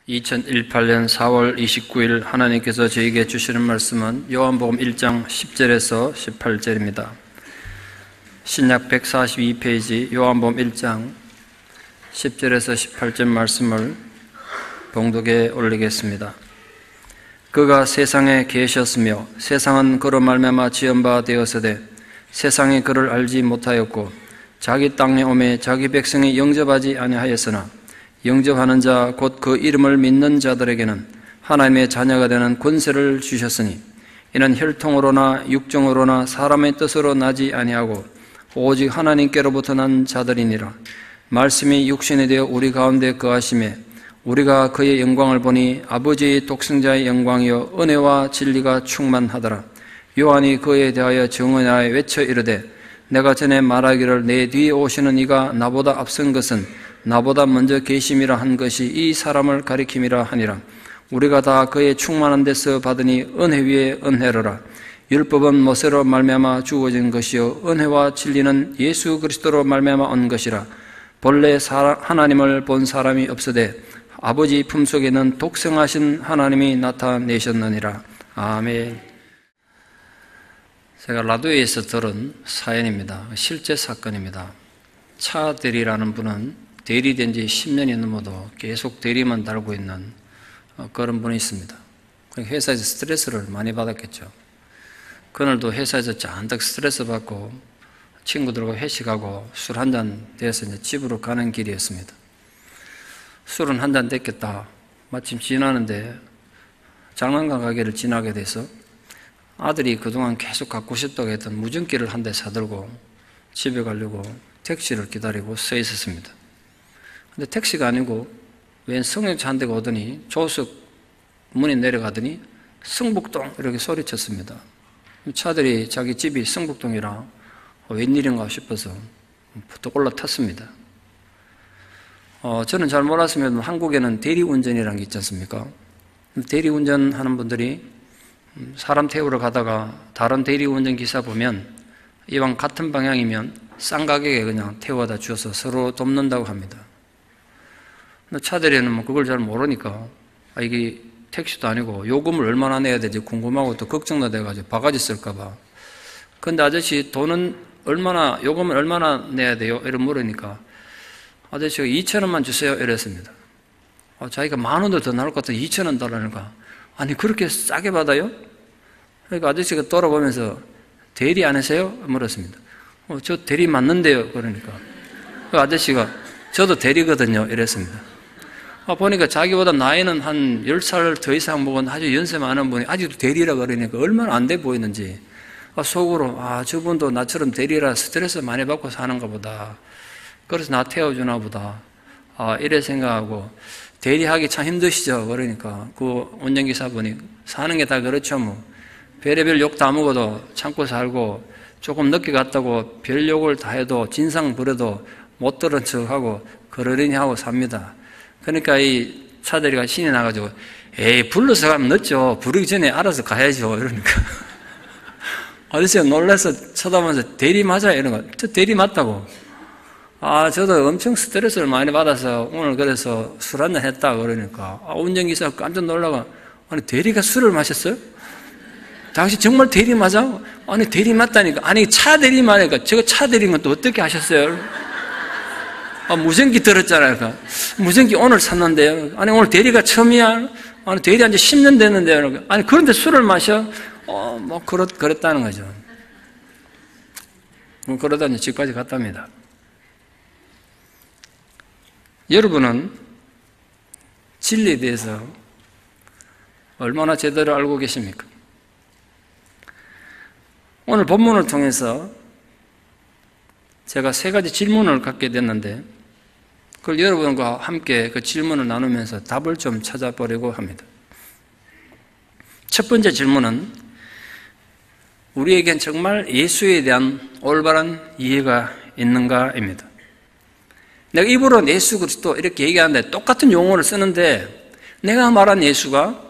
2018년 4월 29일 하나님께서 저에게 주시는 말씀은 요한복음 1장 10절에서 18절입니다. 신약 142페이지 요한복음 1장 10절에서 18절 말씀을 봉독에 올리겠습니다. 그가 세상에 계셨으며 세상은 그로 말미암아 지은 바 되었으되 세상이 그를 알지 못하였고 자기 땅에 오매 자기 백성이 영접하지 아니하였으나 영접하는 자 곧 그 이름을 믿는 자들에게는 하나님의 자녀가 되는 권세를 주셨으니 이는 혈통으로나 육정으로나 사람의 뜻으로 나지 아니하고 오직 하나님께로부터 난 자들이니라. 말씀이 육신이 되어 우리 가운데 거하심에 우리가 그의 영광을 보니 아버지의 독생자의 영광이요 은혜와 진리가 충만하더라. 요한이 그에 대하여 증언하여 외쳐 이르되 내가 전에 말하기를 내 뒤에 오시는 이가 나보다 앞선 것은 나보다 먼저 계심이라 한 것이 이 사람을 가리킴이라 하니라. 우리가 다 그의 충만한 데서 받으니 은혜 위에 은혜로라. 율법은 모세로 말미암아 주어진 것이요 은혜와 진리는 예수 그리스도로 말미암아 온 것이라. 본래 하나님을 본 사람이 없으되 아버지 품속에는 독생하신 하나님이 나타내셨느니라. 아멘. 제가 라디오에서 들은 사연입니다. 실제 사건입니다. 차 대리라는 분은 대리된 지 10년이 넘어도 계속 대리만 달고 있는 그런 분이 있습니다. 회사에서 스트레스를 많이 받았겠죠. 그날도 회사에서 잔뜩 스트레스 받고 친구들과 회식하고 술 한잔 돼서 이제 집으로 가는 길이었습니다. 술은 한잔 됐겠다. 마침 지나는데 장난감 가게를 지나게 돼서 아들이 그동안 계속 갖고 싶다고 했던 무전기를 한 대 사들고 집에 가려고 택시를 기다리고 서 있었습니다. 근데 택시가 아니고 웬 승용차 한 대가 오더니 조수석 문이 내려가더니 승북동 이렇게 소리쳤습니다. 차들이 자기 집이 승북동이라 웬일인가 싶어서 부쩍 올라탔습니다. 저는 잘 몰랐으면 한국에는 대리운전이라는 게 있지 않습니까? 대리운전 하는 분들이 사람 태우러 가다가 다른 대리운전 기사 보면 이왕 같은 방향이면 싼 가격에 그냥 태워다 주어서 서로 돕는다고 합니다. 차들에는 그걸 잘 모르니까 이게 택시도 아니고 요금을 얼마나 내야 되지 궁금하고 또 걱정도 돼가지고 바가지 쓸까봐. 근데 아저씨 돈은 요금을 얼마나 내야 돼요? 이런 물으니까 아저씨가 2,000원만 주세요 이랬습니다. 자기가 10,000원도 더 나올 것 같아 2,000원 달라니까 아니 그렇게 싸게 받아요? 그러니까 아저씨가 돌아보면서 대리 안 하세요? 물었습니다. 저 대리 맞는데요. 그러니까 그 아저씨가 저도 대리거든요 이랬습니다. 보니까 자기보다 나이는 한 10살 더 이상 먹은 아주 연세 많은 분이 아직도 대리라 그러니까 얼마나 안 돼 보이는지 속으로 저분도 나처럼 대리라 스트레스 많이 받고 사는가 보다. 그래서 나 태워주나 보다. 이래 생각하고 대리하기 참 힘드시죠? 그러니까 그 운전기사분이 사는 게 다 그렇죠 뭐. 별의별 욕 다 먹어도 참고 살고 조금 늦게 갔다고 별 욕을 다 해도 진상 부려도 못 들은 척하고 그러려니 하고 삽니다. 그러니까 이 차대리가 신이 나가지고 에이 불러서 가면 늦죠. 부르기 전에 알아서 가야죠. 이러니까 아저씨가 놀라서 쳐다보면서 대리 맞아요? 이런 거. 저 대리 맞다고. 저도 엄청 스트레스를 많이 받아서 오늘 그래서 술 한잔 했다 그러니까 운전기사가 깜짝 놀라가 아니 대리가 술을 마셨어요? 당신 정말 대리 맞아? 아니 대리 맞다니까. 아니 차 대리 말이니까 제가 차 대리인 건 또 어떻게 하셨어요? 무전기 들었잖아요. 그러니까. 무전기 오늘 샀는데요. 아니 오늘 대리가 처음이야? 아니 대리한 지 10년 됐는데요. 아니 그런데 술을 마셔? 그랬다는 거죠. 그러다 이제 집까지 갔답니다. 여러분은 진리에 대해서 얼마나 제대로 알고 계십니까? 오늘 본문을 통해서 제가 3가지 질문을 갖게 됐는데 그걸 여러분과 함께 그 질문을 나누면서 답을 좀 찾아보려고 합니다. 첫 번째 질문은 우리에겐 정말 예수에 대한 올바른 이해가 있는가입니다. 내가 입으로 예수 그리스도 이렇게 얘기하는데 똑같은 용어를 쓰는데 내가 말한 예수가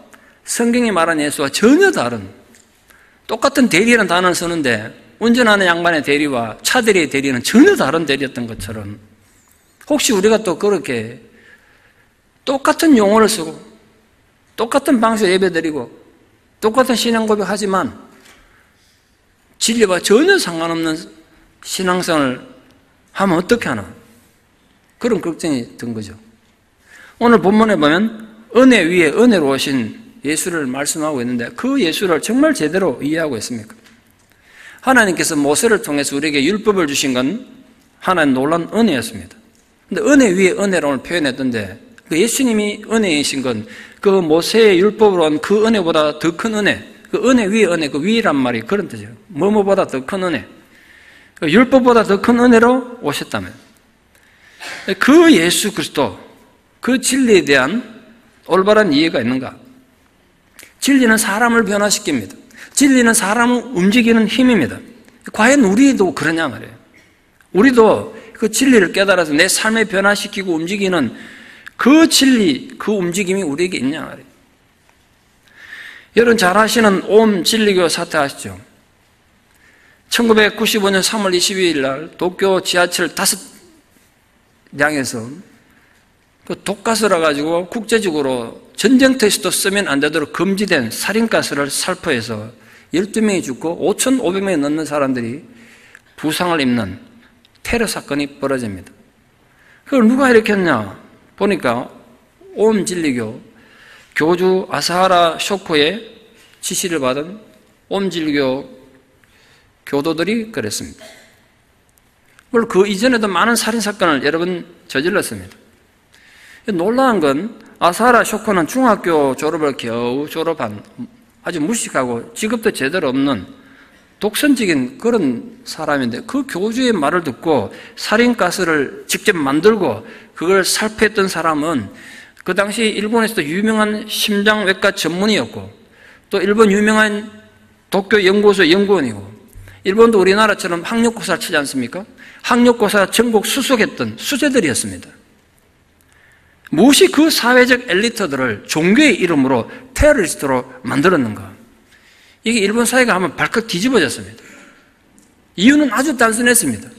성경이 말한 예수와 전혀 다른 똑같은 대리라는 단어를 쓰는데 운전하는 양반의 대리와 차 대리의 대리는 전혀 다른 대리였던 것처럼 혹시 우리가 또 그렇게 똑같은 용어를 쓰고 똑같은 방식으로 예배드리고 똑같은 신앙 고백하지만 진리와 전혀 상관없는 신앙생활을 하면 어떻게 하나? 그런 걱정이 든 거죠. 오늘 본문에 보면 은혜 위에 은혜로 오신 예수를 말씀하고 있는데 그 예수를 정말 제대로 이해하고 있습니까? 하나님께서 모세를 통해서 우리에게 율법을 주신 건 하나님 놀라운 은혜였습니다. 근데 은혜 위에 은혜로 오늘 표현했던데 그 예수님이 은혜이신 건 그 모세의 율법으로 온 그 은혜보다 더 큰 은혜, 그 은혜 위에 은혜, 그 위란 말이 그런 뜻이에요. 뭐뭐보다 더 큰 은혜, 그 율법보다 더 큰 은혜로 오셨다면 그 예수 그리스도, 그 진리에 대한 올바른 이해가 있는가? 진리는 사람을 변화시킵니다. 진리는 사람을 움직이는 힘입니다. 과연 우리도 그러냐 말이에요. 우리도 그 진리를 깨달아서 내 삶을 변화시키고 움직이는 그 진리, 그 움직임이 우리에게 있냐 말이에요. 여러분 잘 아시는 옴 진리교 사태 아시죠? 1995년 3월 22일 날 도쿄 지하철 5량에서 그 독가스라 가지고 국제적으로 전쟁터에서도 쓰면 안 되도록 금지된 살인가스를 살포해서 12명이 죽고 5,500명이 넘는 사람들이 부상을 입는 테러 사건이 벌어집니다. 그걸 누가 일으켰냐? 보니까 옴 진리교 교주 아사하라 쇼코의 지시를 받은 옴 진리교 교도들이 그랬습니다. 물론 그 이전에도 많은 살인사건을 여러 번 저질렀습니다. 놀라운 건 아사하라 쇼코는 중학교 졸업을 겨우 졸업한 아주 무식하고 직업도 제대로 없는 독선적인 그런 사람인데 그 교주의 말을 듣고 살인가스를 직접 만들고 그걸 살포했던 사람은 그 당시 일본에서도 유명한 심장외과 전문의였고 또 일본 유명한 도쿄 연구소 연구원이고 일본도 우리나라처럼 학력고사를 치지 않습니까? 학력고사 전국 수석했던 수재들이었습니다. 무엇이 그 사회적 엘리트들을 종교의 이름으로 테러리스트로 만들었는가? 이게 일본 사회가 한번 발칵 뒤집어졌습니다. 이유는 아주 단순했습니다.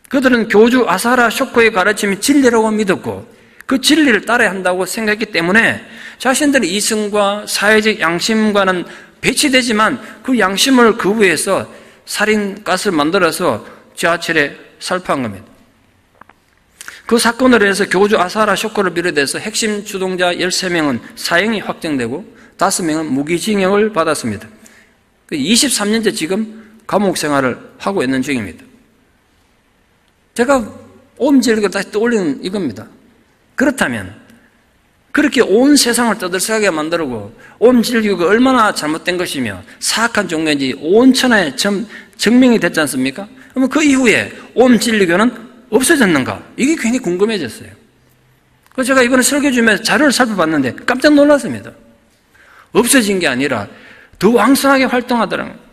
그들은 교주 아사하라 쇼코의 가르침이 진리라고 믿었고 그 진리를 따라야 한다고 생각했기 때문에 자신들의 이성과 사회적 양심과는 배치되지만 그 양심을 거부해서 살인가스를 만들어서 지하철에 살포한 겁니다. 그 사건으로 해서 교주 아사하라 쇼코를 비롯해서 핵심 주동자 13명은 사형이 확정되고 5명은 무기징역을 받았습니다. 23년째 지금 감옥 생활을 하고 있는 중입니다. 제가 옴 진리교를 다시 떠올리는 이겁니다. 그렇다면 그렇게 온 세상을 떠들썩하게 만들고 옴 진리교가 얼마나 잘못된 것이며 사악한 종교인지 온 천하에 증명이 됐지 않습니까? 그러면 그 이후에 옴 진리교는 없어졌는가? 이게 괜히 궁금해졌어요. 그래서 제가 이번에 설교 중에 자료를 살펴봤는데 깜짝 놀랐습니다. 없어진 게 아니라 더 왕성하게 활동하더라고요.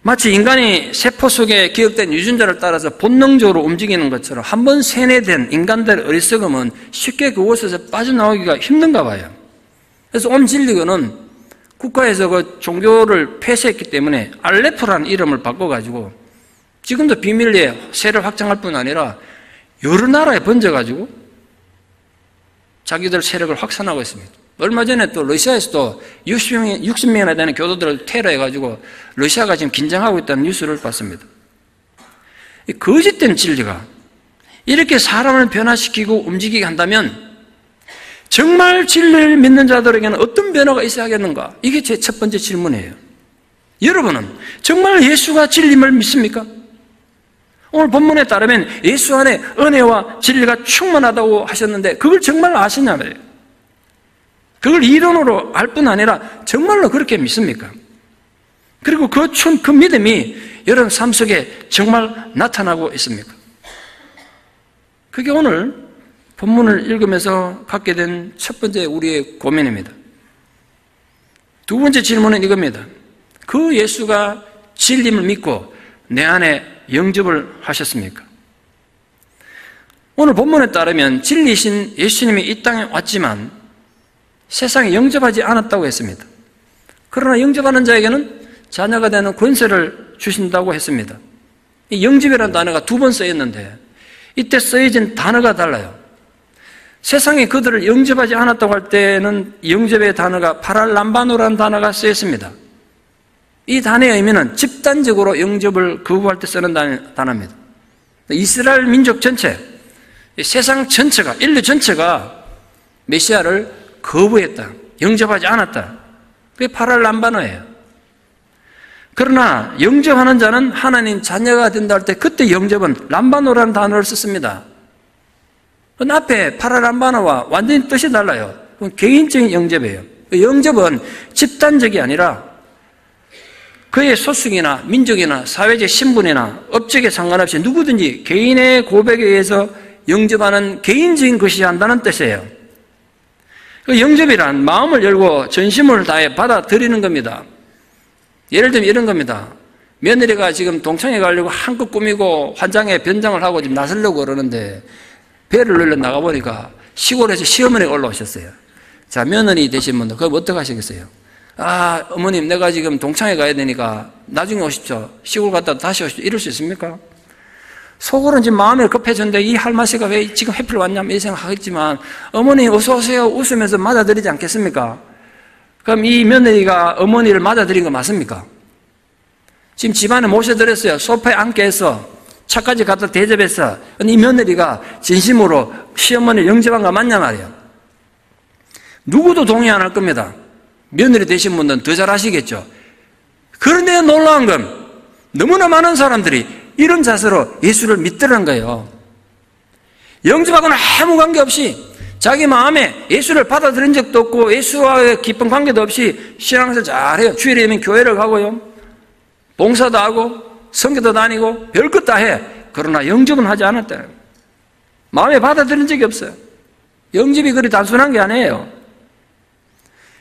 마치 인간이 세포 속에 기억된 유전자를 따라서 본능적으로 움직이는 것처럼 한번 세뇌된 인간들의 어리석음은 쉽게 그곳에서 빠져나오기가 힘든가 봐요. 그래서 옴 진리교는 국가에서 그 종교를 폐쇄했기 때문에 알레포라는 이름을 바꿔가지고 지금도 비밀리에 세를 확장할 뿐 아니라 여러 나라에 번져가지고 자기들 세력을 확산하고 있습니다. 얼마 전에 또 러시아에서도 60명이나 되는 교도들을 테러해가지고 러시아가 지금 긴장하고 있다는 뉴스를 봤습니다. 이 거짓된 진리가 이렇게 사람을 변화시키고 움직이게 한다면 정말 진리를 믿는 자들에게는 어떤 변화가 있어야 하겠는가? 이게 제 첫 번째 질문이에요. 여러분은 정말 예수가 진리임을 믿습니까? 오늘 본문에 따르면 예수 안에 은혜와 진리가 충만하다고 하셨는데 그걸 정말 아시냐 말이에요. 그걸 이론으로 알 뿐 아니라 정말로 그렇게 믿습니까? 그리고 그 믿음이 여러분 삶 속에 정말 나타나고 있습니까? 그게 오늘 본문을 읽으면서 갖게 된 첫 번째 우리의 고민입니다. 두 번째 질문은 이겁니다. 그 예수가 진리임을 믿고 내 안에 영접을 하셨습니까? 오늘 본문에 따르면 진리이신 예수님이 이 땅에 왔지만 세상에 영접하지 않았다고 했습니다. 그러나 영접하는 자에게는 자녀가 되는 권세를 주신다고 했습니다. 이 영접이라는 단어가 2번 쓰였는데 이때 쓰여진 단어가 달라요. 세상에 그들을 영접하지 않았다고 할 때는 영접의 단어가 파랄람바노라는 단어가 쓰였습니다. 이 단어의 의미는 집단적으로 영접을 거부할 때 쓰는 단어입니다. 이스라엘 민족 전체, 세상 전체가, 인류 전체가 메시아를 거부했다, 영접하지 않았다. 그게 파랄람바노예요. 그러나 영접하는 자는 하나님 자녀가 된다 할 때 그때 영접은 람바노라는 단어를 썼습니다. 그 앞에 파라람바노와 완전히 뜻이 달라요. 그건 개인적인 영접이에요. 영접은 집단적이 아니라 그의 소속이나 민족이나 사회적 신분이나 업적에 상관없이 누구든지 개인의 고백에 의해서 영접하는 개인적인 것이 한다는 뜻이에요. 그 영접이란 마음을 열고 전심을 다해 받아들이는 겁니다. 예를 들면 이런 겁니다. 며느리가 지금 동창회 가려고 한껏 꾸미고 환장에 변장을 하고 지금 나서려고 그러는데 배를 늘려 나가보니까 시골에서 시어머니가 올라오셨어요. 자, 며느리 되신 분들, 그럼 어떻게 하시겠어요? 아, 어머님, 내가 지금 동창회 가야 되니까 나중에 오십시오. 시골 갔다 다시 오십시오. 이럴 수 있습니까? 속으로는 지금 마음이 급해졌는데 이 할머니가 왜 지금 해필 왔냐면 이 생각하겠지만 어머니 어서오세요 웃으면서 맞아들이지 않겠습니까? 그럼 이 며느리가 어머니를 맞아들인 거 맞습니까? 지금 집안에 모셔드렸어요. 소파에 앉게 해서 차까지 갖다 대접해서 이 며느리가 진심으로 시어머니를 영접한 거 맞냐 말이에요. 누구도 동의 안 할 겁니다. 며느리 되신 분들은 더 잘 아시겠죠. 그런데 놀라운 건 너무나 많은 사람들이 이런 자세로 예수를 믿더라는 거예요. 영접하고는 아무 관계없이 자기 마음에 예수를 받아들인 적도 없고 예수와의 깊은 관계도 없이 신앙생활 잘해요. 주일에 되면 교회를 가고요. 봉사도 하고 성교도 다니고 별것 다 해. 그러나 영접은 하지 않았다. 마음에 받아들인 적이 없어요. 영접이 그리 단순한 게 아니에요.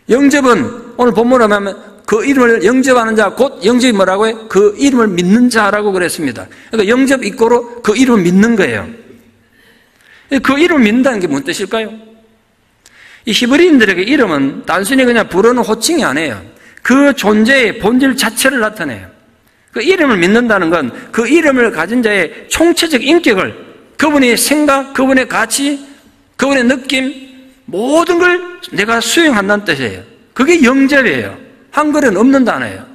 영접은 오늘 본문에 보면 그 이름을 영접하는 자, 곧 영접이 뭐라고 해요? 그 이름을 믿는 자라고 그랬습니다. 그러니까 영접 이꼬로 그 이름을 믿는 거예요. 그 이름을 믿는다는 게 무슨 뜻일까요? 이 히브리인들에게 이름은 단순히 그냥 부르는 호칭이 아니에요. 그 존재의 본질 자체를 나타내요. 그 이름을 믿는다는 건 그 이름을 가진 자의 총체적 인격을, 그분의 생각, 그분의 가치, 그분의 느낌, 모든 걸 내가 수용한다는 뜻이에요. 그게 영접이에요. 한글에는 없는 단어예요.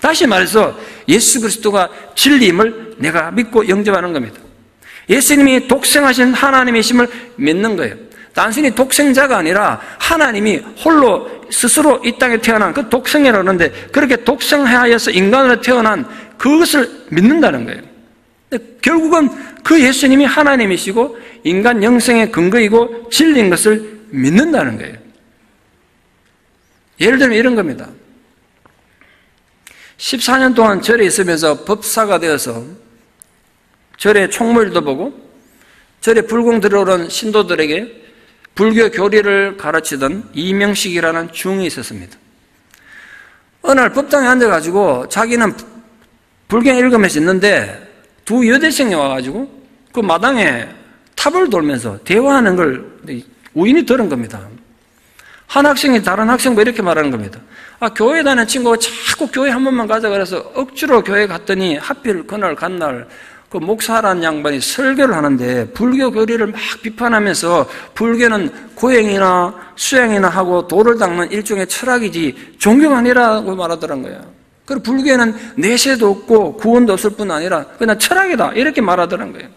다시 말해서 예수 그리스도가 진리임을 내가 믿고 영접하는 겁니다. 예수님이 독생하신 하나님이심을 믿는 거예요. 단순히 독생자가 아니라 하나님이 홀로 스스로 이 땅에 태어난 그 독생이라고 하는데 그렇게 독생하여서 인간으로 태어난 그것을 믿는다는 거예요. 결국은 그 예수님이 하나님이시고 인간 영생의 근거이고 진리인 것을 믿는다는 거예요. 예를 들면 이런 겁니다. 14년 동안 절에 있으면서 법사가 되어서 절에 총무일도 보고 절에 불공 들어오는 신도들에게 불교 교리를 가르치던 이명식이라는 중이 있었습니다. 어느 날 법당에 앉아가지고 자기는 불경 읽으면서 있는데 두 여대생이 와가지고 그 마당에 탑을 돌면서 대화하는 걸 우연히 들은 겁니다. 한 학생이 다른 학생과 이렇게 말하는 겁니다. 아, 교회 다니는 친구가 자꾸 교회 한 번만 가자 그래서 억지로 교회 갔더니 하필 그날 간 날 그 목사라는 양반이 설교를 하는데 불교 교리를 막 비판하면서 불교는 고행이나 수행이나 하고 도를 닦는 일종의 철학이지 종교가 아니라고 말하더란 거예요. 그리고 불교에는 내세도 없고 구원도 없을 뿐 아니라 그냥 철학이다 이렇게 말하더란 거예요.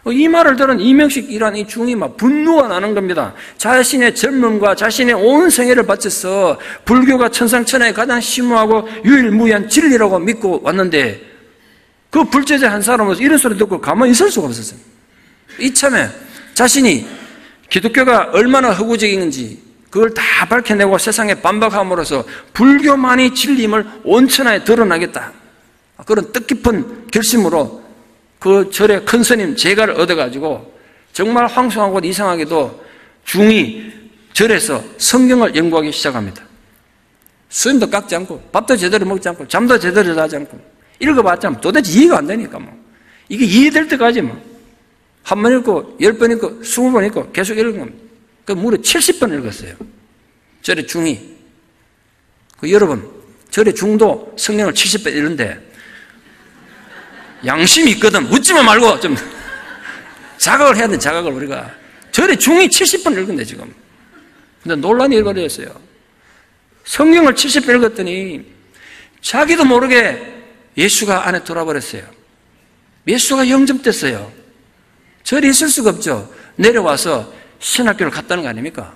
이 말을 들은 이명식이라는 이 중이 막 분노가 나는 겁니다. 자신의 젊음과 자신의 온 생애를 바쳐서 불교가 천상천하에 가장 심오하고 유일무이한 진리라고 믿고 왔는데 그 불제자 한 사람으로서 이런 소리 듣고 가만히 있을 수가 없었어요. 이참에 자신이 기독교가 얼마나 허구적인지 그걸 다 밝혀내고 세상에 반박함으로써 불교만이 진리임을 온천하에 드러나겠다. 그런 뜻깊은 결심으로 그 절에 큰 스님 제가를 얻어가지고 정말 황송하고 이상하게도 중이 절에서 성경을 연구하기 시작합니다. 스님도 깎지 않고 밥도 제대로 먹지 않고 잠도 제대로 자지 않고 읽어봤자 도대체 이해가 안 되니까 뭐 이게 이해될 때까지 뭐 한 번 읽고 10번 읽고 20번 읽고 계속 읽은 겁니다. 그 무려 70번 읽었어요. 절의 중이. 여러분 절의 중도 성경을 70번 읽는데 양심이 있거든. 묻지만 말고 좀 자각을 해야 돼. 자각을 우리가 절에 중이 70번 읽은데 지금. 근데 논란이 일어났어요. 성경을 70번 읽었더니 자기도 모르게 예수가 안에 돌아버렸어요. 예수가 영접됐어요. 절이 있을 수가 없죠. 내려와서 신학교를 갔다는 거 아닙니까?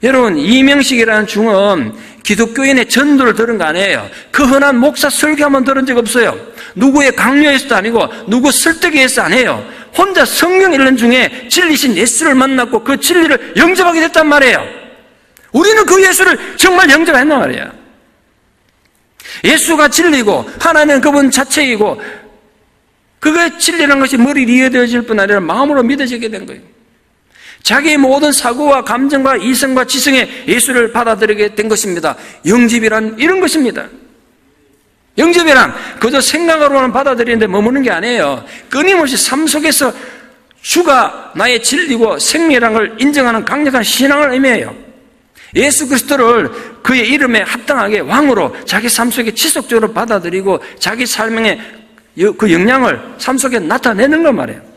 여러분, 이명식이라는 중은 기독교인의 전도를 들은 거 아니에요. 그 흔한 목사 설교 한번 들은 적 없어요. 누구의 강요에서도 아니고 누구 설득에서 아니에요. 혼자 성경 읽는 중에 진리신 예수를 만났고 그 진리를 영접하게 됐단 말이에요. 우리는 그 예수를 정말 영접했단 말이에요. 예수가 진리고 하나님은 그분 자체이고 그게 진리라는 것이 머리로 이해되어질 뿐 아니라 마음으로 믿어지게 된 거예요. 자기의 모든 사고와 감정과 이성과 지성에 예수를 받아들이게 된 것입니다. 영접이란 이런 것입니다. 영접이란 그저 생각으로만 받아들이는데 머무는 게 아니에요. 끊임없이 삶 속에서 주가 나의 진리고 생명이라는 걸 인정하는 강력한 신앙을 의미해요. 예수 그리스도를 그의 이름에 합당하게 왕으로 자기 삶 속에 지속적으로 받아들이고 자기 삶의 그 영향을 삶 속에 나타내는 것 말이에요.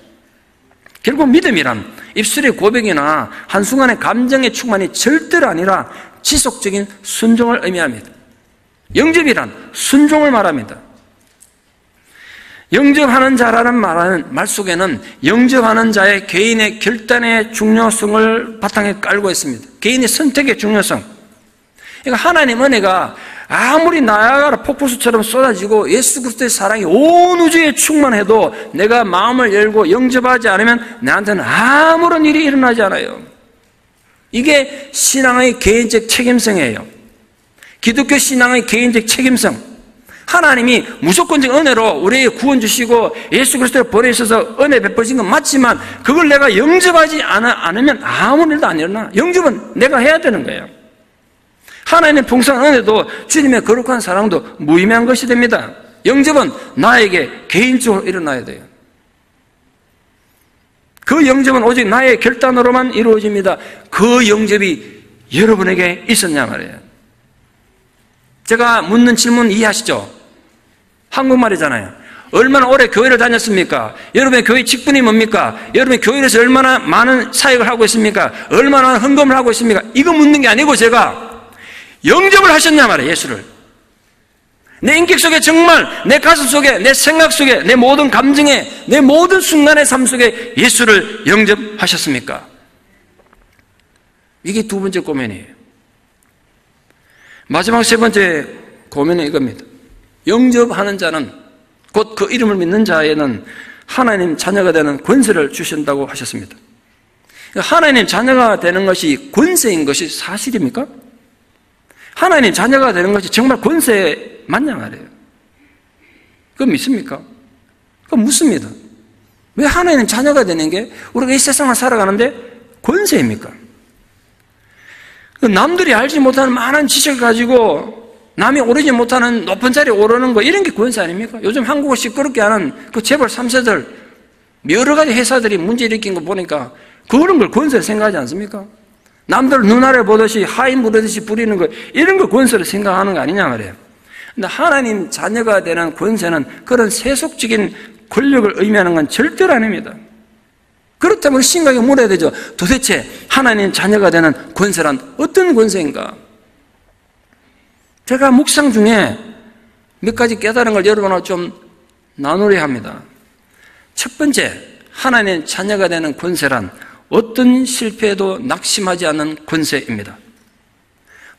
결국 믿음이란 입술의 고백이나 한순간의 감정의 충만이 절대로 아니라 지속적인 순종을 의미합니다. 영접이란 순종을 말합니다. 영접하는 자라는 말 속에는 영접하는 자의 개인의 결단의 중요성을 바탕에 깔고 있습니다. 개인의 선택의 중요성. 그러니까 하나님 은혜가 아무리 나야가라 폭포수처럼 쏟아지고 예수 그리스도의 사랑이 온 우주에 충만해도 내가 마음을 열고 영접하지 않으면 나한테는 아무런 일이 일어나지 않아요. 이게 신앙의 개인적 책임성이에요. 기독교 신앙의 개인적 책임성. 하나님이 무조건적 은혜로 우리에게 구원 주시고 예수 그리스도를 보내셔서 은혜 베푸신 건 맞지만 그걸 내가 영접하지 않으면 아무 일도 안 일어나. 영접은 내가 해야 되는 거예요. 하나님의 풍성한 은혜도 주님의 거룩한 사랑도 무의미한 것이 됩니다. 영접은 나에게 개인적으로 일어나야 돼요. 그 영접은 오직 나의 결단으로만 이루어집니다. 그 영접이 여러분에게 있었냐 말이에요. 제가 묻는 질문 이해하시죠? 한국말이잖아요. 얼마나 오래 교회를 다녔습니까? 여러분의 교회 직분이 뭡니까? 여러분의 교회에서 얼마나 많은 사역을 하고 있습니까? 얼마나 헌금을 하고 있습니까? 이거 묻는 게 아니고 제가 영접을 하셨냐 말이에요. 예수를. 내 인격 속에 정말 내 가슴 속에 내 생각 속에 내 모든 감정에 내 모든 순간의 삶 속에 예수를 영접하셨습니까? 이게 두 번째 고민이에요. 마지막 세 번째 고민은 이겁니다. 영접하는 자는 곧 그 이름을 믿는 자에는 하나님 자녀가 되는 권세를 주신다고 하셨습니다. 하나님 자녀가 되는 것이 권세인 것이 사실입니까? 하나님 자녀가 되는 것이 정말 권세 맞냐 말이에요. 그거 믿습니까? 그거 묻습니다. 왜 하나님 자녀가 되는 게 우리가 이 세상을 살아가는데 권세입니까? 남들이 알지 못하는 많은 지식을 가지고 남이 오르지 못하는 높은 자리에 오르는 거 이런 게 권세 아닙니까? 요즘 한국을 시끄럽게 하는 그 재벌 3세들 여러 가지 회사들이 문제 일으킨 거 보니까 그런 걸 권세를 생각하지 않습니까? 남들 눈아래 보듯이 하인 부르듯이 부리는 거 이런 거 권세를 생각하는 거 아니냐 말이에요. 근데 하나님 자녀가 되는 권세는 그런 세속적인 권력을 의미하는 건 절대로 아닙니다. 그렇다면 심각하게 물어야 되죠. 도대체 하나님 자녀가 되는 권세란 어떤 권세인가? 제가 묵상 중에 몇 가지 깨달은 걸 여러분하고 좀 나누려 합니다. 첫 번째, 하나님 자녀가 되는 권세란 어떤 실패에도 낙심하지 않는 권세입니다.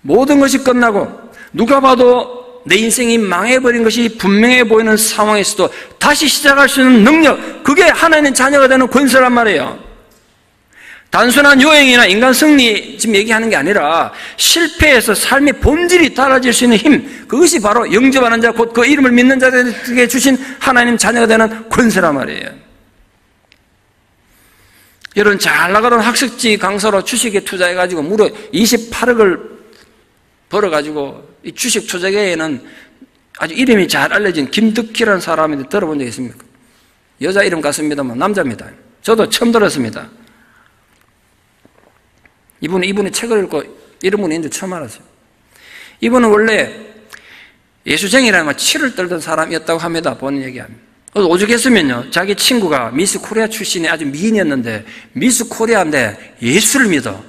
모든 것이 끝나고 누가 봐도 내 인생이 망해버린 것이 분명해 보이는 상황에서도 다시 시작할 수 있는 능력, 그게 하나님 자녀가 되는 권세란 말이에요. 단순한 요행이나 인간 승리 지금 얘기하는 게 아니라 실패해서 삶의 본질이 달라질 수 있는 힘, 그것이 바로 영접하는 자, 곧 그 이름을 믿는 자들에게 주신 하나님 자녀가 되는 권세란 말이에요. 여러분, 잘 나가던 학습지 강사로 주식에 투자해가지고 무려 28억을 벌어가지고 이 주식 투자계에는 아주 이름이 잘 알려진 김덕희라는 사람인데 들어본 적 있습니까? 여자 이름 같습니다만 남자입니다. 저도 처음 들었습니다. 이분의 책을 읽고 이름은 있는지 처음 알았어요. 이분은 원래 예수쟁이라는 말 치를 떨던 사람이었다고 합니다. 본인 얘기하면. 오죽했으면요, 자기 친구가 미스 코리아 출신의 아주 미인이었는데 미스 코리아인데 예수를 믿어.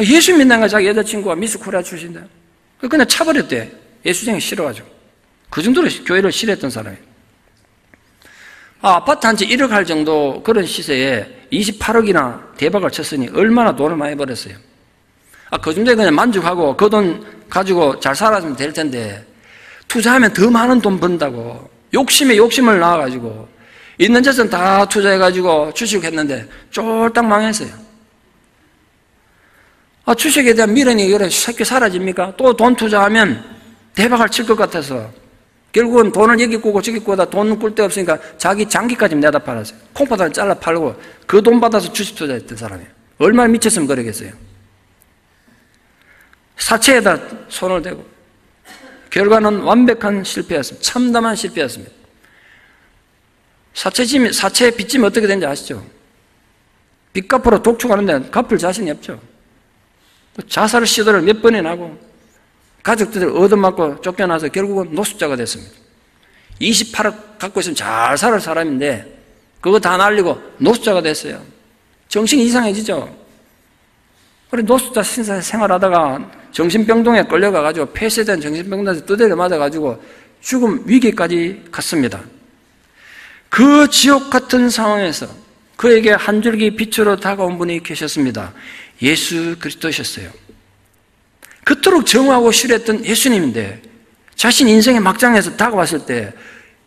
예수 믿는 거야. 자기 여자친구가 미스 코리아 출신인데 그냥 차버렸대. 예수쟁이 싫어가지고. 그 정도로 교회를 싫어했던 사람이에요. 아파트 한 채 1억 할 정도 그런 시세에 28억이나 대박을 쳤으니 얼마나 돈을 많이 벌었어요. 그 정도에 그냥 만족하고 그 돈 가지고 잘 살았으면 될 텐데 투자하면 더 많은 돈 번다고 욕심에 욕심을 낳아가지고 있는 재산 다 투자해가지고 주식했는데 쫄딱 망했어요. 주식에 대한 미련이 그래 쉽게 사라집니까? 또 돈 투자하면 대박을 칠 것 같아서 결국은 돈을 여기 꾸고 저기 꾸다 돈 꿀 데 없으니까 자기 장기까지 내다 팔았어요. 콩파다를 잘라 팔고 그 돈 받아서 주식 투자했던 사람이에요. 얼마나 미쳤으면 그러겠어요. 사채에다 손을 대고 결과는 완벽한 실패였습니다. 참담한 실패였습니다. 사채 빚지면 어떻게 되는지 아시죠? 빚 갚으러 독촉하는데 갚을 자신이 없죠. 자살 시도를 몇 번이나 하고 가족들을 얻어맞고 쫓겨나서 결국은 노숙자가 됐습니다. 28억 갖고 있으면 잘 살 사람인데 그거 다 날리고 노숙자가 됐어요. 정신이 이상해지죠. 그래 노숙자 생활하다가 정신병동에 끌려가가지고 폐쇄된 정신병동에서 두드려 맞아가지고 죽음 위기까지 갔습니다. 그 지옥 같은 상황에서 그에게 한 줄기 빛으로 다가온 분이 계셨습니다. 예수 그리스도셨어요. 그토록 정하고 싫어했던 예수님인데 자신 인생의 막장에서 다가왔을 때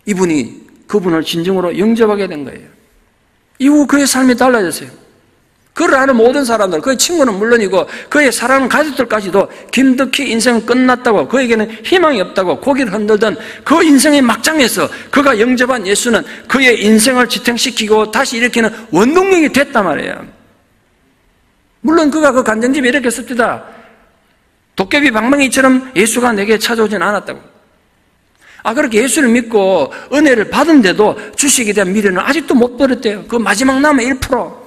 이분이 그분을 진정으로 영접하게 된 거예요. 이후 그의 삶이 달라졌어요. 그를 아는 모든 사람들, 그의 친구는 물론이고 그의 사랑하는 가족들까지도 김덕희 인생은 끝났다고, 그에게는 희망이 없다고 고개를 흔들던 그 인생의 막장에서 그가 영접한 예수는 그의 인생을 지탱시키고 다시 일으키는 원동력이 됐단 말이에요. 물론 그가 그 간증집에 이렇게 씁니다. 도깨비 방망이처럼 예수가 내게 찾아오진 않았다고. 그렇게 예수를 믿고 은혜를 받은데도 주식에 대한 미련은 아직도 못 버렸대요. 그 마지막 남은 1%.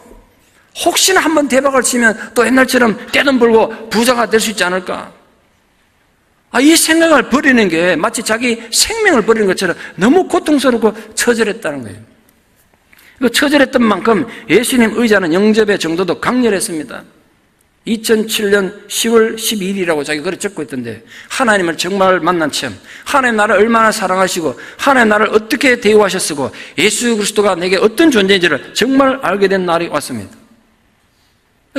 혹시나 한번 대박을 치면 또 옛날처럼 떼돈 벌고 부자가 될 수 있지 않을까? 이 생각을 버리는 게 마치 자기 생명을 버리는 것처럼 너무 고통스럽고 처절했다는 거예요. 그 처절했던 만큼 예수님 의지하는 영접의 정도도 강렬했습니다. 2007년 10월 12일이라고 자기 글에 적고 있던데 하나님을 정말 만난 체험, 하나님 나를 얼마나 사랑하시고 하나님 나를 어떻게 대우하셨고 예수 그리스도가 내게 어떤 존재인지를 정말 알게 된 날이 왔습니다.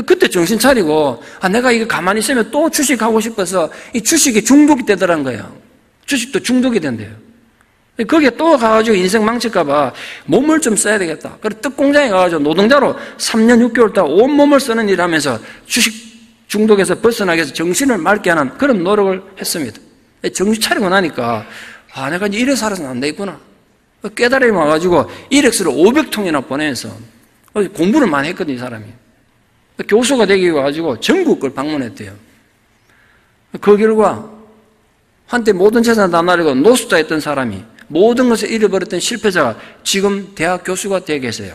그때 정신 차리고 내가 이거 가만히 있으면 또 주식하고 싶어서 이 주식이 중독이 되더란 거예요. 주식도 중독이 된대요. 거기에 또 가가지고 인생 망칠까 봐 몸을 좀 써야 되겠다. 그래서 떡공장에 가가지고 노동자로 3년 6개월 동안 온몸을 쓰는 일을 하면서 주식 중독에서 벗어나기 위해서 정신을 맑게 하는 그런 노력을 했습니다. 정신 차리고 나니까 내가 이제 이래 살아서는 안 되겠구나. 깨달음이 와가지고 이렉스를 500통이나 보내면서 공부를 많이 했거든요, 이 사람이. 교수가 되기 위해 가지고 전국을 방문했대요. 그 결과 한때 모든 재산을 다 날리고 노숙자였던 사람이 모든 것을 잃어버렸던 실패자가 지금 대학 교수가 되어 계세요.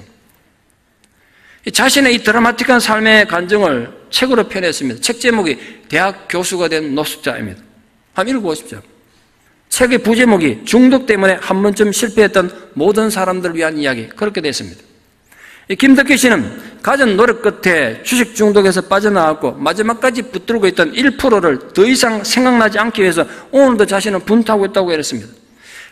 자신의 이 드라마틱한 삶의 간증을 책으로 펴냈습니다. 책 제목이 대학 교수가 된 노숙자입니다. 한번 읽어보십시오. 책의 부제목이 중독 때문에 한 번쯤 실패했던 모든 사람들을 위한 이야기, 그렇게 됐습니다. 김덕희 씨는 가진 노력 끝에 주식 중독에서 빠져나왔고 마지막까지 붙들고 있던 1%를 더 이상 생각나지 않기 위해서 오늘도 자신은 분투하고 있다고 했습니다.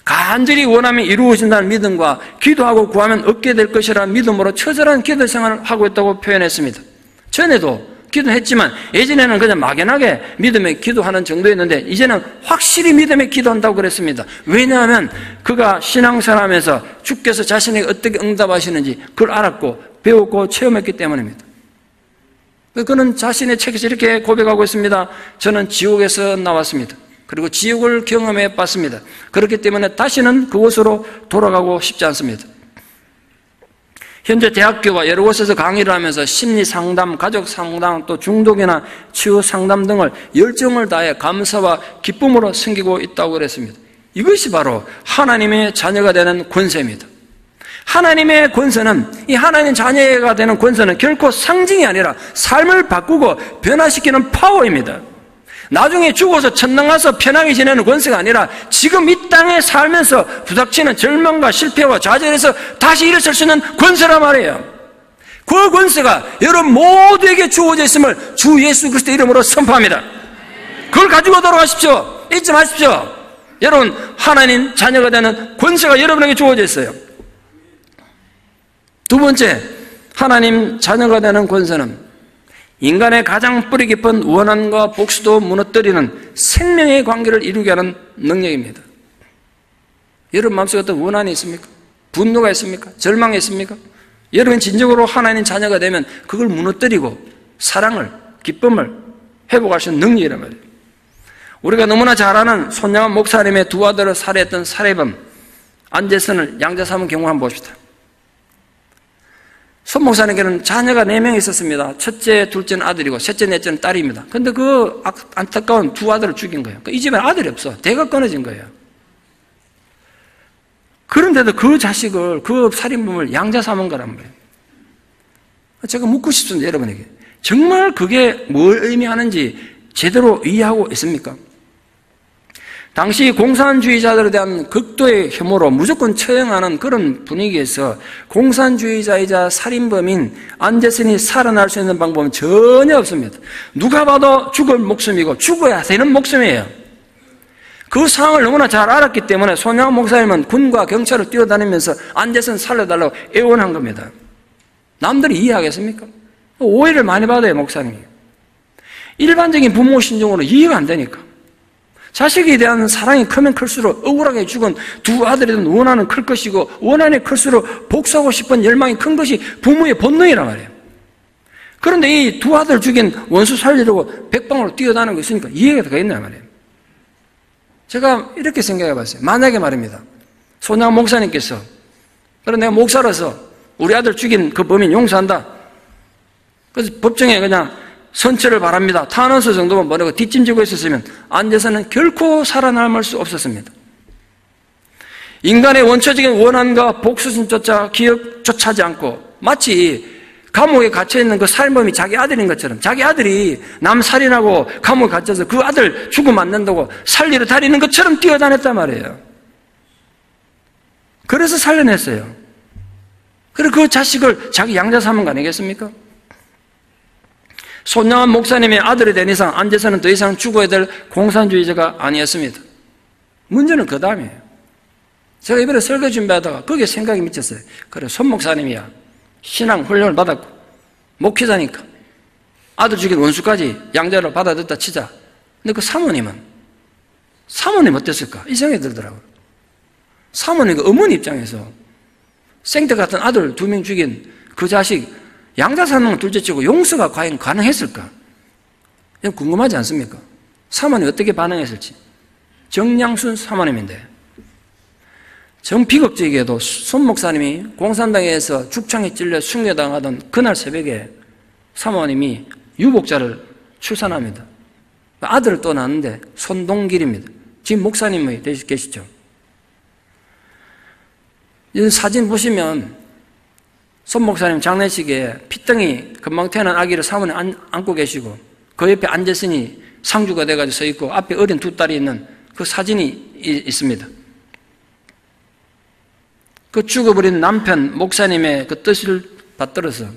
간절히 원하면 이루어진다는 믿음과 기도하고 구하면 얻게 될 것이라는 믿음으로 처절한 기도 생활을 하고 있다고 표현했습니다. 전에도 기도했지만 예전에는 그냥 막연하게 믿음에 기도하는 정도였는데 이제는 확실히 믿음에 기도한다고 그랬습니다. 왜냐하면 그가 신앙생활하면서 주께서 자신에게 어떻게 응답하시는지 그걸 알았고 배웠고 체험했기 때문입니다. 그는 자신의 책에서 이렇게 고백하고 있습니다. 저는 지옥에서 나왔습니다. 그리고 지옥을 경험해 봤습니다. 그렇기 때문에 다시는 그곳으로 돌아가고 싶지 않습니다. 현재 대학교와 여러 곳에서 강의를 하면서 심리상담, 가족상담, 또 중독이나 치유상담 등을 열정을 다해 감사와 기쁨으로 섬기고 있다고 그랬습니다. 이것이 바로 하나님의 자녀가 되는 권세입니다. 하나님의 권세는, 이 하나님 자녀가 되는 권세는 결코 상징이 아니라 삶을 바꾸고 변화시키는 파워입니다. 나중에 죽어서 천당 가서 편하게 지내는 권세가 아니라 지금 이 땅에 살면서 부닥치는 절망과 실패와 좌절에서 다시 일어설 수 있는 권세란 말이에요. 그 권세가 여러분 모두에게 주어져 있음을 주 예수 그리스도의 이름으로 선포합니다. 그걸 가지고 돌아가십시오. 잊지 마십시오. 여러분 하나님 자녀가 되는 권세가 여러분에게 주어져 있어요. 두 번째, 하나님 자녀가 되는 권세는 인간의 가장 뿌리 깊은 원한과 복수도 무너뜨리는 생명의 관계를 이루게 하는 능력입니다. 여러분 마음속에 어떤 원한이 있습니까? 분노가 있습니까? 절망이 있습니까? 여러분 진정으로 하나님 자녀가 되면 그걸 무너뜨리고 사랑을, 기쁨을 회복할 수 있는 능력이란 말이에요. 우리가 너무나 잘 아는 손양원 목사님의 두 아들을 살해했던 살해범 안재선을 양자 삼은 경우 한번 봅시다. 손 목사님께는 자녀가 4명 있었습니다. 첫째, 둘째는 아들이고 셋째, 넷째는 딸입니다. 그런데 그 안타까운 두 아들을 죽인 거예요. 이 집에 아들이 없어. 대가 끊어진 거예요. 그런데도 그 자식을, 그 살인범을 양자 삼은 거란 말이에요. 제가 묻고 싶습니다, 여러분에게. 정말 그게 뭘 의미하는지 제대로 이해하고 있습니까? 당시 공산주의자들에 대한 극도의 혐오로 무조건 처형하는 그런 분위기에서 공산주의자이자 살인범인 안재선이 살아날 수 있는 방법은 전혀 없습니다. 누가 봐도 죽을 목숨이고 죽어야 되는 목숨이에요. 그 상황을 너무나 잘 알았기 때문에 손양원 목사님은 군과 경찰을 뛰어다니면서 안재선 살려달라고 애원한 겁니다. 남들이 이해하겠습니까? 오해를 많이 받아요, 목사님이. 일반적인 부모 심정으로 이해가 안 되니까. 자식에 대한 사랑이 크면 클수록 억울하게 죽은 두 아들에 대한 원한은 클 것이고 원한이 클수록 복수하고 싶은 열망이 큰 것이 부모의 본능이란 말이에요. 그런데 이 두 아들 죽인 원수 살리려고 백방으로 뛰어다니는 거 있으니까 이해가 되겠냐 말이에요. 제가 이렇게 생각해 봤어요. 만약에 말입니다. 손양원 목사님께서 그래 내가 목사라서 우리 아들 죽인 그 범인 용서한다. 그래서 법정에 그냥 선처를 바랍니다. 탄원서 정도만 보내고 뒷짐지고 있었으면 안재선은 결코 살아남을 수 없었습니다. 인간의 원초적인 원한과 복수심조차 기억조차 하지 않고 마치 감옥에 갇혀있는 그 살인범이 자기 아들인 것처럼 자기 아들이 남 살인하고 감옥에 갇혀서 그 아들 죽으면 안 된다고 살리러 다니는 것처럼 뛰어다녔단 말이에요. 그래서 살려냈어요. 그리고 그 자식을 자기 양자 삼은 거 아니겠습니까? 손양원 목사님의 아들이 된 이상 안재선은 더 이상 죽어야 될 공산주의자가 아니었습니다. 문제는 그 다음이에요. 제가 이번에 설교 준비하다가 거기에 생각이 미쳤어요. 그래 손 목사님이야 신앙 훈련을 받았고 목회자니까 아들 죽인 원수까지 양자로 받아들였다 치자. 근데 그 사모님 어땠을까? 이 생각이 들더라고요. 사모님 그 어머니 입장에서 생태 같은 아들 2명 죽인 그 자식 양자 삼는 건 둘째치고 용서가 과연 가능했을까? 이건 궁금하지 않습니까? 사모님 어떻게 반응했을지. 정량순 사모님인데 정비극적이게도 손 목사님이 공산당에서 죽창에 찔려 순교당하던 그날 새벽에 사모님이 유복자를 출산합니다. 아들을 또 낳았는데 손동길입니다. 지금 목사님이 계시죠? 이 사진 보시면 손 목사님 장례식에 피덩이 금방 태어난 아기를 사모님 안고 계시고 그 옆에 안재선이 상주가 돼가지고 서 있고 앞에 어린 두 딸이 있는 그 사진이 있습니다. 그 죽어버린 남편 목사님의 그 뜻을 받들어서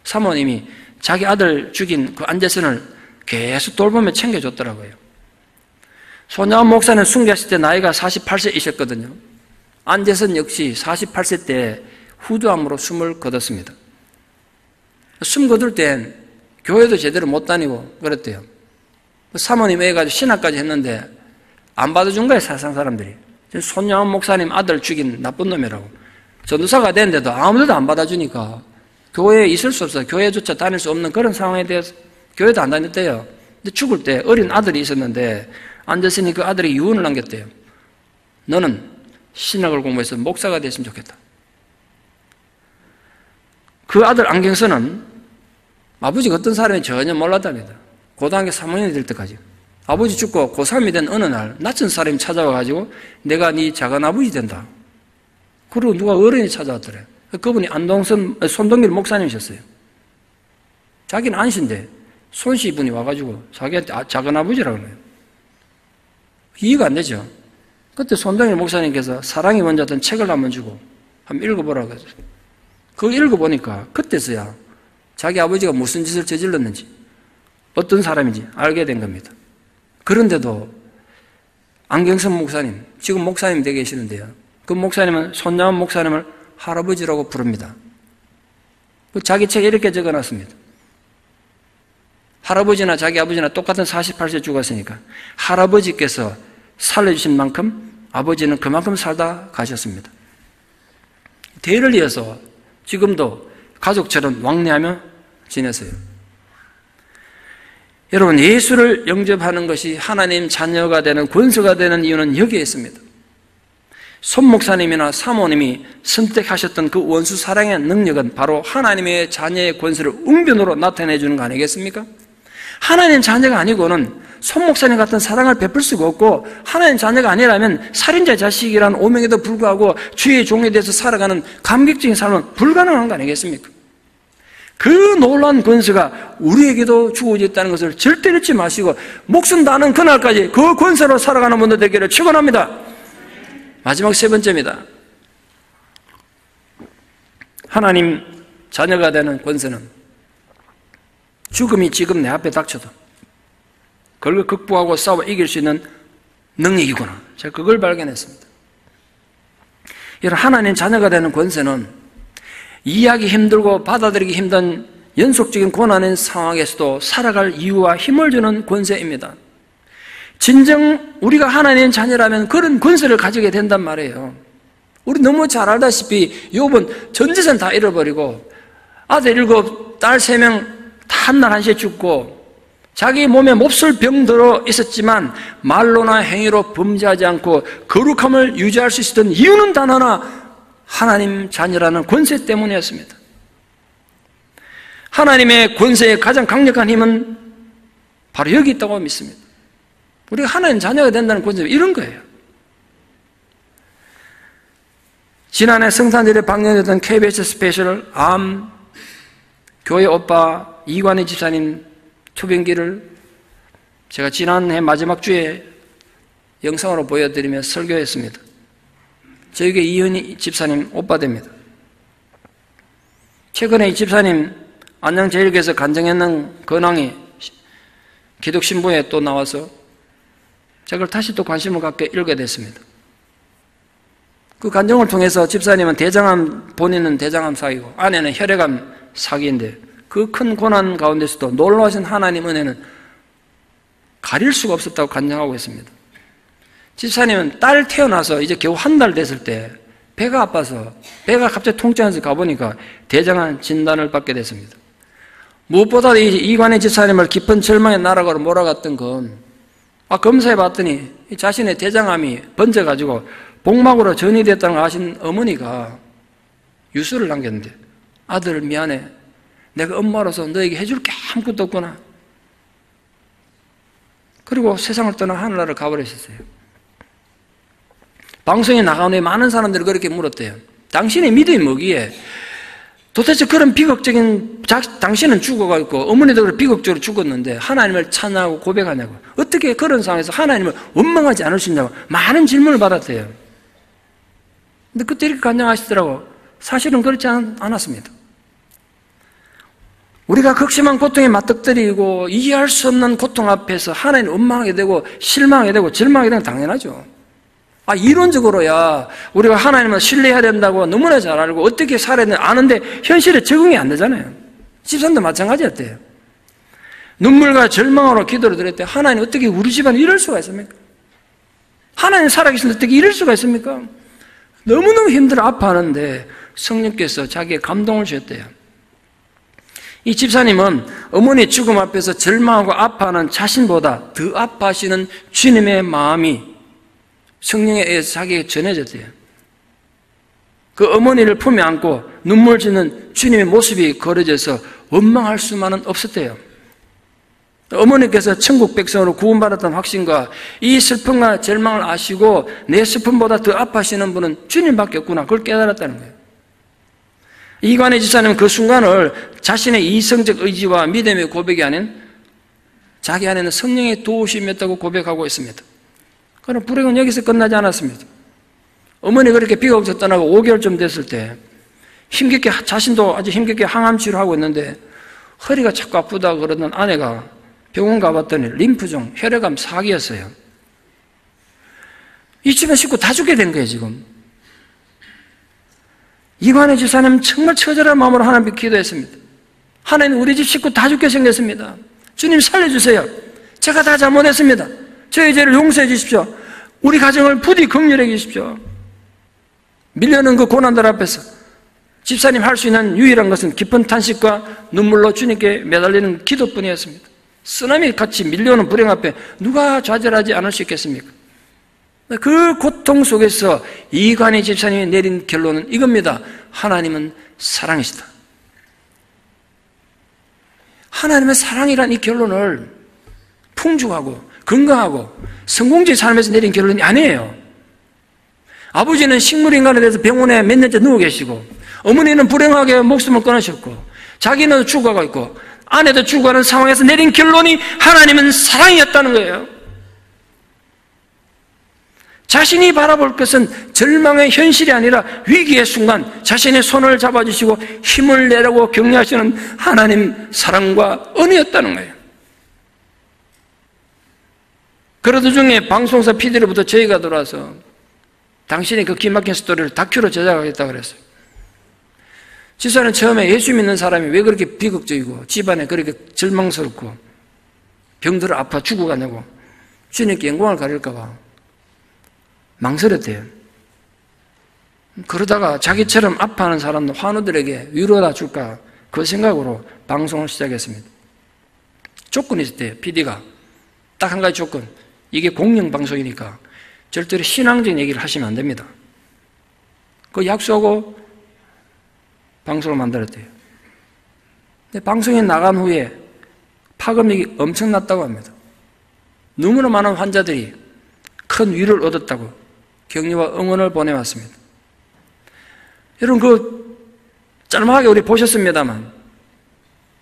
사모님이 자기 아들 죽인 그 안재선을 계속 돌보며 챙겨줬더라고요. 손양원 목사님 순교하실 때 나이가 48세이셨거든요. 안재선 역시 48세 때 후두암으로 숨을 거뒀습니다. 숨 거둘 땐 교회도 제대로 못 다니고 그랬대요. 사모님 애가지고 신학까지 했는데 안 받아준 거예요, 세상 사람들이. 손양원 목사님 아들 죽인 나쁜 놈이라고. 전도사가 됐는데도 아무데도 안 받아주니까 교회에 있을 수 없어요. 교회조차 다닐 수 없는 그런 상황에 대해서 교회도 안 다녔대요. 근데 죽을 때 어린 아들이 있었는데 앉았으니 그 아들이 유언을 남겼대요. 너는 신학을 공부해서 목사가 됐으면 좋겠다. 그 아들 안경선은 아버지가 어떤 사람인지 전혀 몰랐답니다. 고등학교 3학년이 될 때까지. 아버지 죽고 고3이 된 어느 날 낯선 사람이 찾아와가지고 내가 네 작은 아버지 된다. 그리고 누가 어른이 찾아왔더래. 그분이 손동길 목사님이셨어요. 자기는 안신데 손씨 분이 와가지고 자기한테 작은 아버지라고 그래요. 이해가 안 되죠. 그때 손동일 목사님께서 사랑이 원자던 책을 한번 주고 한번 읽어보라고 했어요. 그걸 읽어보니까 그때서야 자기 아버지가 무슨 짓을 저질렀는지 어떤 사람인지 알게 된 겁니다. 그런데도 안경선 목사님, 지금 목사님 되어 계시는데요. 그 목사님은 손양원 목사님을 할아버지라고 부릅니다. 자기 책에 이렇게 적어놨습니다. 할아버지나 자기 아버지나 똑같은 48세 죽었으니까 할아버지께서 살려주신 만큼 아버지는 그만큼 살다 가셨습니다. 대를 이어서 지금도 가족처럼 왕래하며 지냈어요. 여러분, 예수를 영접하는 것이 하나님 자녀가 되는 권세가 되는 이유는 여기에 있습니다. 손 목사님이나 사모님이 선택하셨던 그 원수 사랑의 능력은 바로 하나님의 자녀의 권세를 웅변으로 나타내 주는 거 아니겠습니까? 하나님 자녀가 아니고는 손 목사님 같은 사랑을 베풀 수가 없고, 하나님 자녀가 아니라면 살인자 자식이라는 오명에도 불구하고 주의 종에 대해서 살아가는 감격적인 삶은 불가능한 거 아니겠습니까? 그 놀라운 권세가 우리에게도 주어졌다는 것을 절대 잊지 마시고 목숨 다하는 그날까지 그 권세로 살아가는 분들 되기를 축원합니다. 마지막 세 번째입니다. 하나님 자녀가 되는 권세는 죽음이 지금 내 앞에 닥쳐도 그걸 극복하고 싸워 이길 수 있는 능력이구나. 제가 그걸 발견했습니다. 여러분, 하나님 자녀가 되는 권세는 이해하기 힘들고 받아들이기 힘든 연속적인 고난의 상황에서도 살아갈 이유와 힘을 주는 권세입니다. 진정 우리가 하나님 자녀라면 그런 권세를 가지게 된단 말이에요. 우리 너무 잘 알다시피 욥은 전 재산 다 잃어버리고 아들 7, 딸 3명 다 한날 한시에 죽고 자기 몸에 몹쓸 병들어 있었지만 말로나 행위로 범죄하지 않고 거룩함을 유지할 수 있었던 이유는 단 하나, 하나님 자녀라는 권세 때문이었습니다. 하나님의 권세의 가장 강력한 힘은 바로 여기 있다고 믿습니다. 우리가 하나님 자녀가 된다는 권세는 이런 거예요. 지난해 성탄절에 방영됐던 KBS 스페셜 암 교회 오빠 이관희 집사님 투병기를 제가 지난해 마지막 주에 영상으로 보여드리며 설교했습니다. 저에게 이현희 집사님 오빠 됩니다. 최근에 이 집사님 안양제일교회에서 간증했는 근황이 기독신부에 또 나와서 제가 다시 또 관심을 갖게 읽게 됐습니다. 그 간증을 통해서 집사님은 본인은 대장암 사기고 아내는 혈액암 사기인데 그 큰 고난 가운데서도 놀라우신 하나님 은혜는 가릴 수가 없었다고 간증하고 있습니다. 집사님은 딸 태어나서 이제 겨우 한 달 됐을 때 배가 아파서 배가 갑자기 통증해서 가보니까 대장암 진단을 받게 됐습니다. 무엇보다 이관의 집사님을 깊은 절망의 나락으로 몰아갔던 건 검사해 봤더니 자신의 대장암이 번져가지고 복막으로 전이됐다는 걸 아신 어머니가 유서를 남겼는데 아들 미안해. 내가 엄마로서 너에게 해줄 게 아무것도 없구나. 그리고 세상을 떠나 하늘나라를 가버리셨어요. 방송에 나가는 많은 사람들이 그렇게 물었대요. 당신의 믿음이 뭐기에 도대체 그런 비극적인 당신은 죽어가지고 어머니도 비극적으로 죽었는데 하나님을 찬양하고 고백하냐고. 어떻게 그런 상황에서 하나님을 원망하지 않을 수 있냐고 많은 질문을 받았대요. 근데 그때 이렇게 간증하시더라고. 사실은 그렇지 않았습니다. 우리가 극심한 고통에 맞닥뜨리고 이해할 수 없는 고통 앞에서 하나님을 원망하게 되고 실망하게 되고 절망하게 되는 건 당연하죠. 이론적으로야 우리가 하나님을 신뢰해야 된다고 너무나 잘 알고 어떻게 살아야 되는지 아는데 현실에 적응이 안 되잖아요. 집사님도 마찬가지였대요. 눈물과 절망으로 기도를 드렸대. 하나님 어떻게 우리 집안에 이럴 수가 있습니까? 하나님 살아계신데 어떻게 이럴 수가 있습니까? 너무너무 힘들어 아파하는데 성령께서 자기의 감동을 주셨대요. 이 집사님은 어머니 죽음 앞에서 절망하고 아파하는 자신보다 더 아파하시는 주님의 마음이 성령에 의해서 자기에게 전해졌대요. 그 어머니를 품에 안고 눈물 짓는 주님의 모습이 그려져서 원망할 수만은 없었대요. 어머니께서 천국 백성으로 구원받았다는 확신과 이 슬픔과 절망을 아시고 내 슬픔보다 더 아파하시는 분은 주님밖에 없구나. 그걸 깨달았다는 거예요. 이관의 집사님은 그 순간을 자신의 이성적 의지와 믿음의 고백이 아닌 자기 안에는 성령의 도우심이었다고 고백하고 있습니다. 그러나 불행은 여기서 끝나지 않았습니다. 어머니 그렇게 비가 없어 떠나고 5개월쯤 됐을 때 힘겹게 자신도 아주 힘겹게 항암 치료하고 있는데 허리가 자꾸 아프다 그러던 아내가 병원 가봤더니 림프종, 혈액암 4기였어요. 이 집안 식구 다 죽게 된 거예요, 지금. 이관의 집사님 정말 처절한 마음으로 하나님께 기도했습니다. 하나님, 우리 집 식구 다 죽게 생겼습니다. 주님 살려주세요. 제가 다 잘못했습니다. 저의 죄를 용서해 주십시오. 우리 가정을 부디 긍휼해 주십시오. 밀려는 그 고난들 앞에서 집사님 할 수 있는 유일한 것은 깊은 탄식과 눈물로 주님께 매달리는 기도뿐이었습니다. 쓰나미 같이 밀려오는 불행 앞에 누가 좌절하지 않을 수 있겠습니까? 그 고통 속에서 이관희 집사님이 내린 결론은 이겁니다. 하나님은 사랑이시다. 하나님의 사랑이란 이 결론을 풍족하고 건강하고 성공적인 삶에서 내린 결론이 아니에요. 아버지는 식물인간에 대해서 병원에 몇 년째 누워 계시고, 어머니는 불행하게 목숨을 끊으셨고, 자기는 죽어가고 있고, 아내도 죽어가는 상황에서 내린 결론이 하나님은 사랑이었다는 거예요. 자신이 바라볼 것은 절망의 현실이 아니라 위기의 순간 자신의 손을 잡아주시고 힘을 내라고 격려하시는 하나님 사랑과 은혜였다는 거예요. 그러던 중에 방송사 PD로부터 저희가 들어와서 당신이 그 기막힌 스토리를 다큐로 제작하겠다고 그랬어요. 집사는 처음에 예수 믿는 사람이 왜 그렇게 비극적이고 집안에 그렇게 절망스럽고 병들어 아파 죽어가냐고 주님께 영광을 가릴까 봐 망설였대요. 그러다가 자기처럼 아파하는 사람도 환우들에게 위로다 줄까 그 생각으로 방송을 시작했습니다. 조건이 있었대요. PD가 딱 한 가지 조건, 이게 공영방송이니까 절대로 신앙적인 얘기를 하시면 안 됩니다. 그 약속하고 방송을 만들었대요. 근데 방송에 나간 후에 파급력이 엄청났다고 합니다. 너무나 많은 환자들이 큰 위로를 얻었다고 격려와 응원을 보내왔습니다. 여러분, 그 짤막하게 우리 보셨습니다만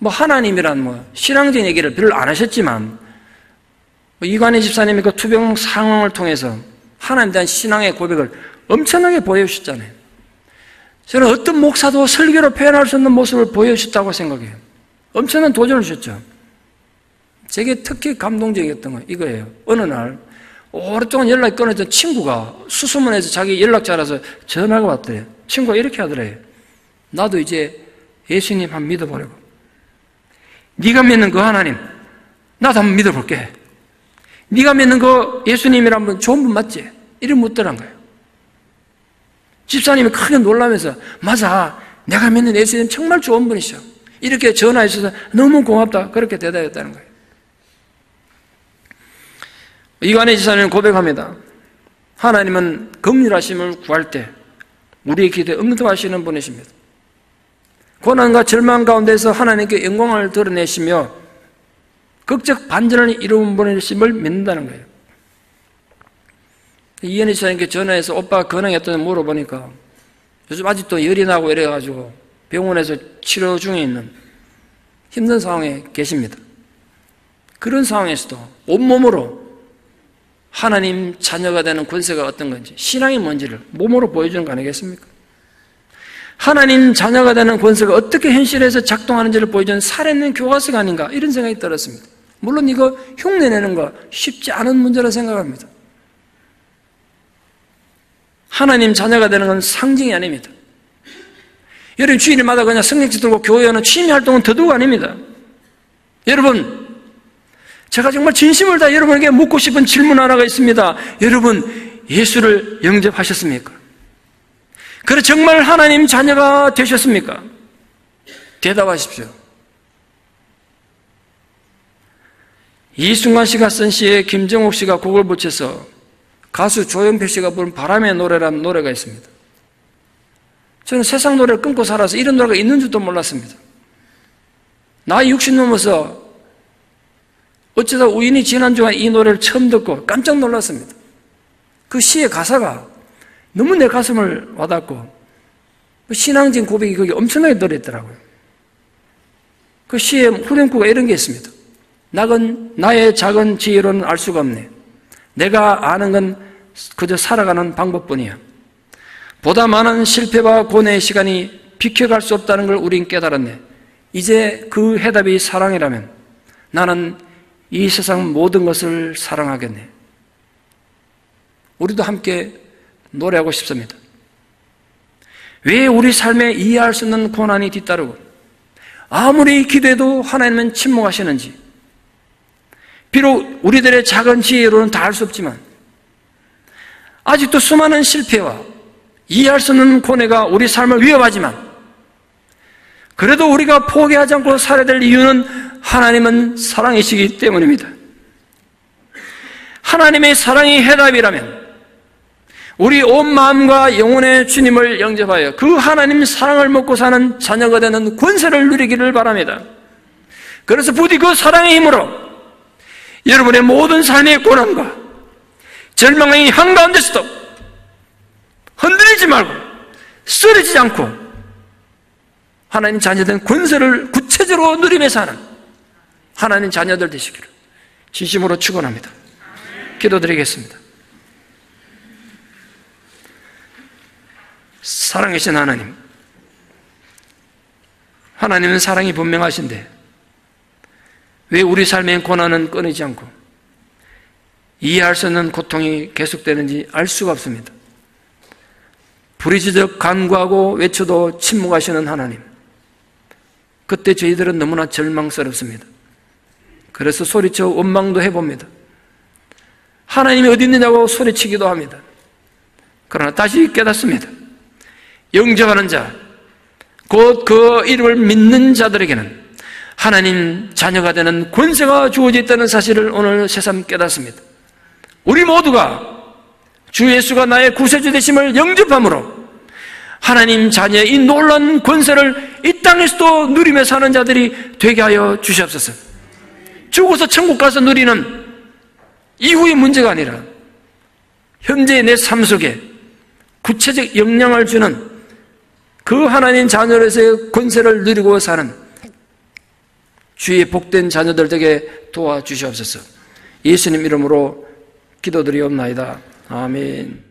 하나님이란 신앙적인 얘기를 별로 안 하셨지만 이관희 집사님이 그 투병 상황을 통해서 하나님에 대한 신앙의 고백을 엄청나게 보여주셨잖아요. 저는 어떤 목사도 설교로 표현할 수 없는 모습을 보여주셨다고 생각해요. 엄청난 도전을 주셨죠. 제게 특히 감동적이었던 건 이거예요. 어느 날 오랫동안 연락이 끊어졌던 친구가 수소문에서 자기 연락자라서 전화가 왔더래요. 친구가 이렇게 하더래요. 나도 이제 예수님 한번 믿어보려고. 네가 믿는 그 하나님 나도 한번 믿어볼게. 네가 믿는 그 예수님이란 분 좋은 분 맞지? 이렇게 묻더란 거예요. 집사님이 크게 놀라면서 맞아, 내가 믿는 예수님 정말 좋은 분이셔. 이렇게 전화해 주셔서 너무 고맙다. 그렇게 대답했다는 거예요. 이관희 집사님은 고백합니다. 하나님은 긍휼하심을 구할 때 우리의 기도에 응답하시는 분이십니다. 고난과 절망 가운데서 하나님께 영광을 드러내시며 극적 반전을 이루는 분이심을 믿는다는 거예요. 이현희 집사님께 전화해서 오빠가 건강이 어떠냐고 물어보니까 요즘 아직도 열이 나고 이래가지고 병원에서 치료 중에 있는 힘든 상황에 계십니다. 그런 상황에서도 온몸으로 하나님 자녀가 되는 권세가 어떤 건지, 신앙이 뭔지를 몸으로 보여주는 거 아니겠습니까? 하나님 자녀가 되는 권세가 어떻게 현실에서 작동하는지를 보여주는 살아있는 교과서가 아닌가, 이런 생각이 들었습니다. 물론 이거 흉내내는 거 쉽지 않은 문제라 생각합니다. 하나님 자녀가 되는 건 상징이 아닙니다. 여러분 주일마다 그냥 성경책 들고 교회 오는 취미 활동은 더더욱 아닙니다. 여러분, 제가 정말 진심을 다해 여러분에게 묻고 싶은 질문 하나가 있습니다. 여러분, 예수를 영접하셨습니까? 그래 정말 하나님 자녀가 되셨습니까? 대답하십시오. 이순간 씨가 쓴 시에 김정옥 씨가 곡을 붙여서 가수 조용필 씨가 부른 바람의 노래라는 노래가 있습니다. 저는 세상 노래를 끊고 살아서 이런 노래가 있는 줄도 몰랐습니다. 나이 60 넘어서 어쩌다 우연히 지난주에 이 노래를 처음 듣고 깜짝 놀랐습니다. 그 시의 가사가 너무 내 가슴을 와닿고 신앙적인 고백이 거기 엄청나게 들어있더라고요. 그 시의 후렴구가 이런 게 있습니다. 나의 작은 지혜로는 알 수가 없네. 내가 아는 건 그저 살아가는 방법뿐이야. 보다 많은 실패와 고뇌의 시간이 비켜갈 수 없다는 걸 우린 깨달았네. 이제 그 해답이 사랑이라면 나는 이 세상 모든 것을 사랑하겠네. 우리도 함께 노래하고 싶습니다. 왜 우리 삶에 이해할 수 없는 고난이 뒤따르고 아무리 기도해도 하나님은 침묵하시는지, 비록 우리들의 작은 지혜로는 다 알 수 없지만 아직도 수많은 실패와 이해할 수 없는 고뇌가 우리 삶을 위협하지만 그래도 우리가 포기하지 않고 살아야 될 이유는 하나님은 사랑이시기 때문입니다. 하나님의 사랑이 해답이라면 우리 온 마음과 영혼의 주님을 영접하여 그 하나님 사랑을 먹고 사는 자녀가 되는 권세를 누리기를 바랍니다. 그래서 부디 그 사랑의 힘으로 여러분의 모든 삶의 고난과 절망의 한가운데서도 흔들리지 말고 쓰러지지 않고 하나님 자녀된 권세를 구체적으로 누리며 사는 하나님 자녀들 되시기를 진심으로 축원합니다. 기도드리겠습니다. 사랑이신 하나님, 하나님은 사랑이 분명하신데 왜 우리 삶의 고난은 끊이지 않고 이해할 수 없는 고통이 계속되는지 알 수가 없습니다. 부르짖어 간구하고 외쳐도 침묵하시는 하나님, 그때 저희들은 너무나 절망스럽습니다. 그래서 소리쳐 원망도 해봅니다. 하나님이 어디 있느냐고 소리치기도 합니다. 그러나 다시 깨닫습니다. 영접하는 자, 곧 그 이름을 믿는 자들에게는 하나님 자녀가 되는 권세가 주어져 있다는 사실을 오늘 새삼 깨닫습니다. 우리 모두가 주 예수가 나의 구세주 되심을 영접함으로 하나님 자녀의 이 놀라운 권세를 이 땅에서도 누리며 사는 자들이 되게 하여 주시옵소서. 죽어서 천국 가서 누리는 이후의 문제가 아니라 현재의 내 삶 속에 구체적 영향을 주는 그 하나님 자녀로서의 권세를 누리고 사는 주의 복된 자녀들 되게 도와주시옵소서. 예수님 이름으로 기도드리옵나이다. 아멘.